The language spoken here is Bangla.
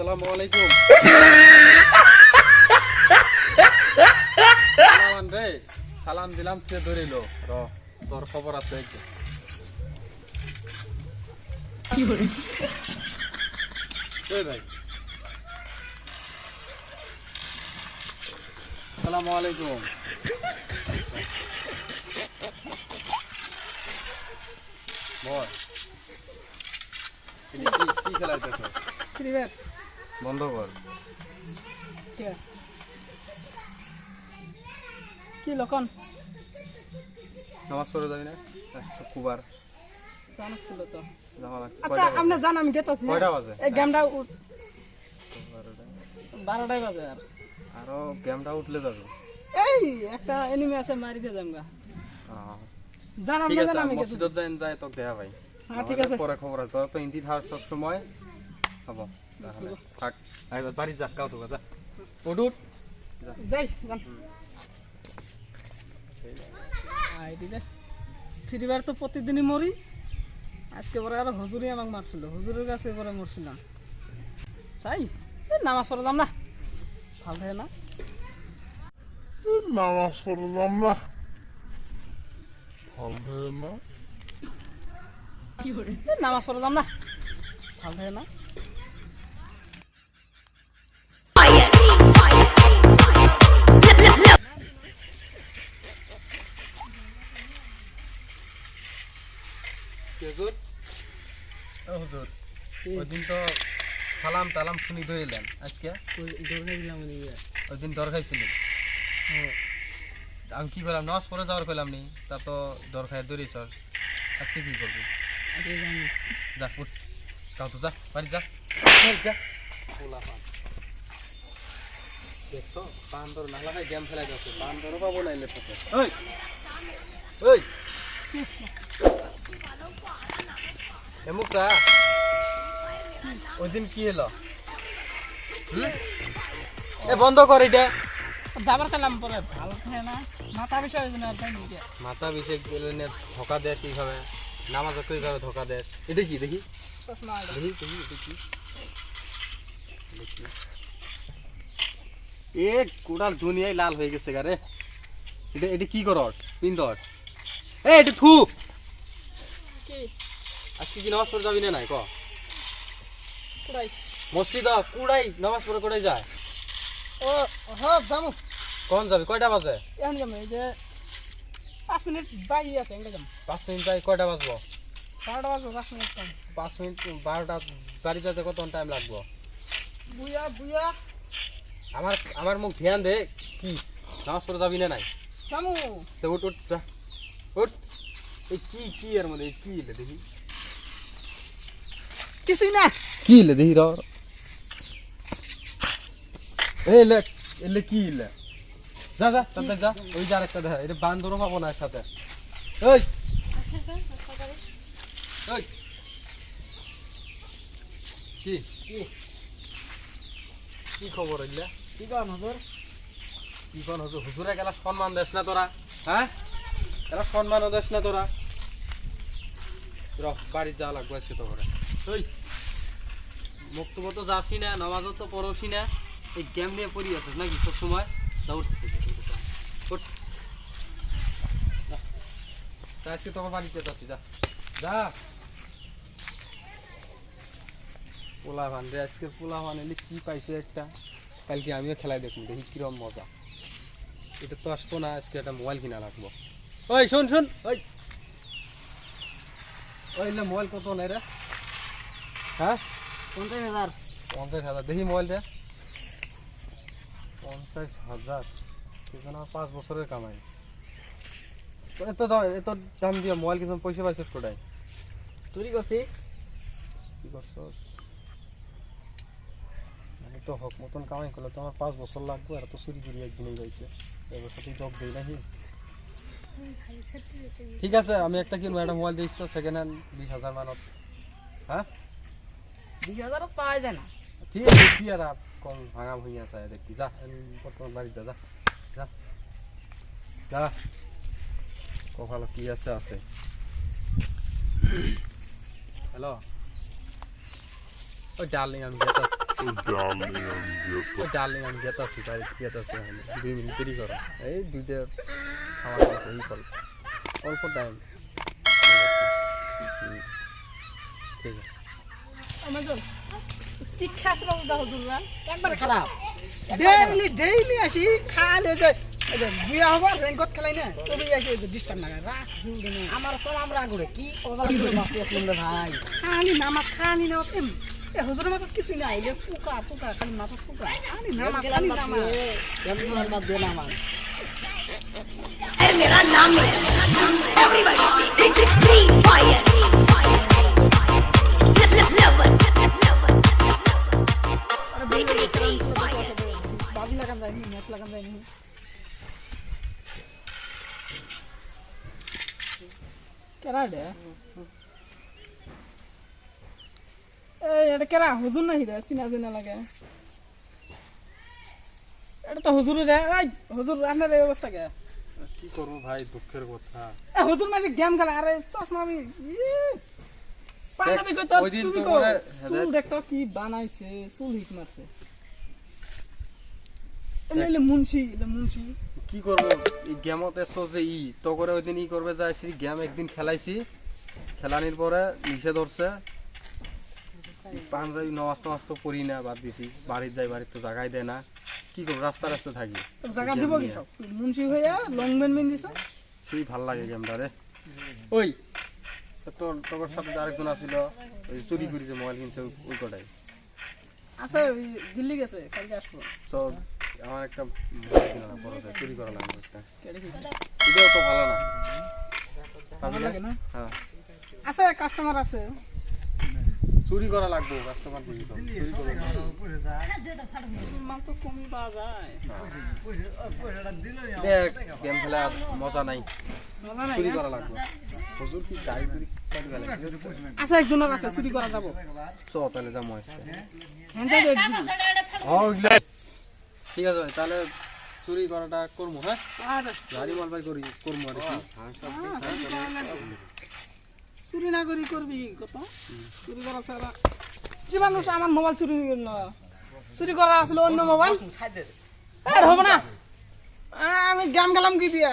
আসসালামু আলাইকুম। সালাম রে, সালাম দিলাম তুই ধরিল র তোর খবর আছে একটু। কি করে এই ভাই আসসালামু আলাইকুম। বল কি কি খেলাইতেছ? ফ্রি ফায়ার বন্ধ কর। ঠিক আছে কি লকন নামাজ পড়ে যাবি না? কুবার জানা ছিল তো। জামা লাগছে। আচ্ছা আপনি জান আমি গেতাছি। কয়টা বাজে? এই গেমটা 12টায় বাজে। আরো গেমটা উঠলে যাবে। এই একটা এনিমি আছে মারি দিয়ে যামগা। জান ঠিক আপনি আছে, জান আমি গেতাছি। মসজিদত যাই তো দেয়া ভাই। হ্যাঁ ঠিক আছে। পরে খবর আছে তো ইন্দি থাক সব সময় হবো তাহলে থাক। আইবা বাড়ি যা কাউ তো যা উঠ যাই জান আই দিলে ফ্রি ফায়ার তো প্রতিদিনই মরি। আজকে পরে আর হুজুরই আমাকে মারছিল, হুজুরের কাছে পরে মরছিলাম। চাই নামাজ পড়ে যাম না, ভালো হয় না নামাজ পড়লাম না, ভালো না নামাজ পড়ে যাম না, ভালো হয় না। হুজুর ও হুজুর ওইদিন তো সালাম টালাম শুনি ধরিলেন, আজকে ওইদিন ডর খাইছিলি। আমি কি করলাম, নামাজ পড়ে যাওয়ার কইলাম নি, তা তো ডর খাই ধরিস। আজকে কি করবি? যা উঠ কাউ তো যা বাড়ি যা যা। দেখছো বান্দর না লাগাই গেম খেলাই যাচ্ছে, বান্দরও পাবো না এলে সাথে। ওই ওই এমুকসা ওই দিন কি হলো? এ বন্ধ কর এটা। যাবার চাইলাম পরে ভালো হয় না, মাথা বিষয় হয়েছে না। মাথা বিষে গেলে ধোকা দেয় কিভাবে, নামাজ কিভাবে ধোকা দেয়? এ দেখি দেখি দেখি দেখি দেখি এ কোটাল দুনিয়ায় লাল হয়ে গেছে গারে। এটা এটা কি করস পিন্দর? এ এটা থু। আজকে কি নামাজ পড়ে যাবি না নাই ক? মসজিদ কুড়াই নামাজ পড়ে কোড়াই যায়। ও হ্যাঁ যাবো। কোন যাবি? কয়টা বাজে? এখন যাবো, এই যে 5 মিনিট বাকি আছে। এখানে যাবো 5 মিনিট যাই কয়টা বাজবো? 12টা বাজবো। 5 মিনিট টাইম। 5 মিনিট 12টা বাড়ি যেতে কত টাইম লাগবো? বুয়া বুয়া আমার আমার মুখ ধ্যান দে। কি নামাজ পড়ে যাবি না নাই? যাবো তো উঠ উঠ যা উঠ। এই কি কি এর মধ্যে কি ইলে দেখি? কিছুই না। কি ইলে দেখি র এলে এলে কি ইলে? যা যা তাতে যা। ওই যে আরেকটা দেখা, এটা বান্দরও পাবো না একসাথে। ওই ওই কি কি কি খবর হইলে? কি কারণ হুজুর? কি কোন হুজুর? হুজুরে গেলা সম্মান দেস না তোরা? হ্যাঁ এরা সম্মানও দেস না তোরা? বাড়ি যা লাগবে সে তো করে। ওই মুক্তব তো যাসি না, নামাজও তো পড়সি না, এই গেম নিয়ে পড়ি আছিস নাকি সব সময়? আজকে তোমার বাড়িতে যাচ্ছি, যা যা। পোলা ভান রে, আজকে পোলা ভান এলে কি পাইছে একটা, কালকে আমিও খেলায় দেখুন দেখি কিরম মজা। এটা তো আসবো না, আজকে একটা মোবাইল কিনা লাগবো। ওই শোন শোন ওই ওই মোবাইল কত নেই রে? হ্যাঁ 50,000। 50,000 দেখি মোবাইলটা। 50,000 সেখানে 5 বছরের কামাই। এত দাম দিয়ে মোবাইল কিছু পয়সা পাইছিস কোটাই? চুরি করছি। কি করছস? আমি তো হক মতন কামাই করলে তো আমার 5 বছর লাগবে, আর তো চুরি করি একদিনই যাইছে। এবছর তুই জব দেই নাকি? ঠিক আছে আমি একটা কিনবো, একটা মোবাইল দিস তো সেকেন্ড হ্যান্ড 20,000 মানত। হ্যাঁ 20,000 পাওয়া যায় না। ঠিক আছে কি আর কম ভাঙা ভুঁইয়া চাই দেখি। যা বর্তমান বাড়ি যা যা যা যা। কপালে কি আছে আছে। হ্যালো ওই ডার্লিং আমি ডার্লিং আমি গেতাছি বাড়িতে গেতাছি আমি 2 মিনিট দেরি করো এই দুইটা খাওয়া দাওয়া এই করো অল্প টাইম ঠিক আছে আমাজন কি খাস দাদা হুজুর একবার খারাপ ডেইলি আসি খালে যে বিয়া হবার রেঙ্কত খেলাই না তবে আসি ডিস্টার্ব লাগায় রাখ জুড়ে না আমার তো আমরা করে কি ওগুলা কি মাছ আসলে ভাই খালি নামাজ খালি নামাজ এ হুজুরের মাথা কিছু নাই এলে পোকা পোকা খালি মাথা পোকা খালি নামাজ খালি নামাজ এমন বাদ দে না আমার अरे मेरा नाम है एवरीबॉडी फ्री फायर बाजी लगान जाए नहीं मैच लगान जाए नहीं केरा डे ए এটা কেরা হুজুর নাহি রে চিনা চিনা লাগে এটা তো হুজুর রে এই হুজুর আপনার এই অবস্থা কে কি করবো ভাই দুঃখের কথা এ হুজুর মাঝে গেম খেলা আরে চশমা আমি পাঞ্জাবি কই তো ওই দিন তুমি তো কো ওরে চুল দেখতো কি বানাইছে চুল হিট মারছে এলে মুন্সি কি করবো এই গেমতে সোজে তো করে ওই দিন করবে যায় সেই গেম একদিন খেলাইছি খেলানির পরে নিষে ধরছে পাঞ্জাবি নামাজ টামাজ তো পড়ি না বাদ দিছি বাড়ির যাই বাড়ির তো জায়গায় দেয় না কি করবো রাস্তা থাকি তো জায়গা দিব কি সব মুন্সি হইয়া লং মেন দিছ সেই ভাল লাগে গেমটা রে ওই তোর তোর সাথে আরেকজন আসছিল ওই চুরি করেছে মোবাইল কিনছে ওই কটাই আচ্ছা দিল্লি গেছে কালকে আসবো তো আমার একটা মোবাইল কিনা না পড়া যায় চুরি করা লাগবে একটা এটাও তো ভালো না ভালো লাগে না হ্যাঁ আছে কাস্টমার আছে চুরি করা লাগবে কাস্টমার বুঝি তো চুরি করে মাল তো কমই পাওয়া যায় গেম খেলা আর মজা নাই মজা নাই চুরি না? করা লাগবে হুজুর কি গাড়ি চুরি আছে একজনের আছে চুরি করা যাব চ তাহলে যাবো আজকে হ্যাঁ যাই একজন ঠিক আছে ভাই, তাহলে চুরি করাটা করবো হ্যাঁ আর গাড়ি মালবাই করবো আর কি চুরি না করি করবি কত চুরি করা ছাড়া যে মানুষ আমার মোবাইল চুরি করল চুরি করা আসলে অন্য মোবাইল আর হবে না আমি গেম গেলাম কি দিয়া